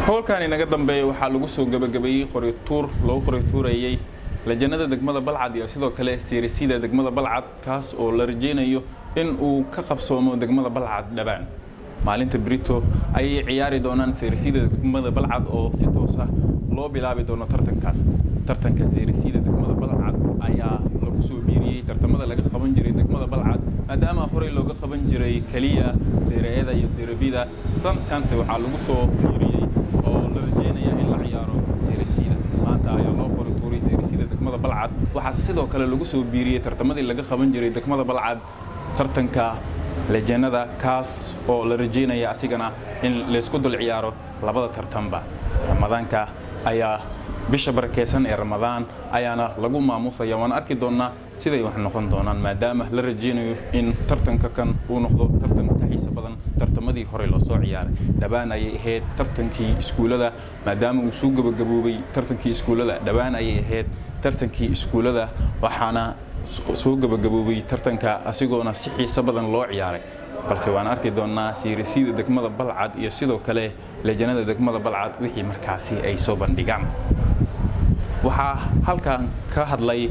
howlkan inaga dambeeyay waxaa lagu soo gabagabeeyay qorituur loo qorituurayay lajanada degmada Balcad iyo sidoo kale seerisida degmada Balcad kaas oo la rajeynayo in uu ka qabsoomo degmada Balcad dhabaan maalinta Brito ay ciyaari doonaan seerisida degmada Balcad oo si toos ah loo bilaabi doono tartanka seerisida degmada Balcad ayaa lagu soo biiriyay tartamada laga qaban jiray degmada Balcad maadaama horey looga qaban jiray kaliya seereeda iyo seerebida sanadkan waxaa lagu soo biiriyay oo la rajeynayo in la ciyaaro seerisida maanta ayaa loo qorituuray seerisida degmada Balcad waxaa sidoo kale lagu soo biiriyay tartamadii laga qaban jiray degmada Balcad tartanka lajanada kaas oo la rajeynayo asigana in la isku dul ciyaaro labada tartanba ramadaanka ayaa bisha barakeysan ee Ramadaan ayaana lagu maamusaya waan arki doonaa siday wax noqon doonaan maadaama la rajeynayo in tartanka kan uu noqdo tartan ka xiiso badan tartamadii hore loo soo ciyaaray dhabaan ay ahayd tartankii iskuulada maadaama uu soo gabagaboobay tartankii iskuulada dhabaan ay ahayd tartankii iskuulada waxaana soo gabagaboobay tartanka asigoona si xiiso badan loo ciyaaray balse waan arki doonaa seerisida degmada Balcad iyo sidoo kale lajanada degmada Balcad wixii markaasi ay soo bandhigaan waxaa halkan ka hadlay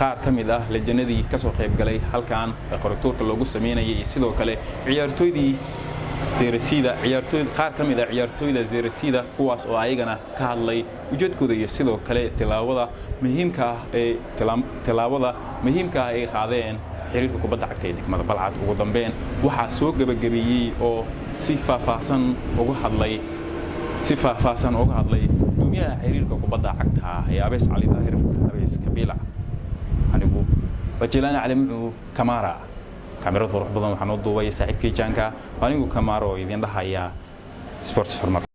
qaar kamid ah lajanadii ka soo qayb galay halkan qorituurka loogu sameeyay sidoo kale ciyaartoydii seerisida qaar kamid ah ciyaartoyda seerisida kuwaas oo ayagana ka hadlay ujeedkooda iyo sidoo kale tilaawada muhiimka ah ay qaadeen xiriirka kubadda cagta ee degmada Balcad ugu dambeyn waxaa soo gabagabeeyay oo si faahfaahsan uga hadlay dumiyaha xiriirka kubadda cagta ee Abees Cali Daahir Abees Kabiila anigu wajilaana cali muxuu kamara kamerada qurux badan waxaan u duubay saaxiibkay jaanka anigu kamaro idin dhahaya sports format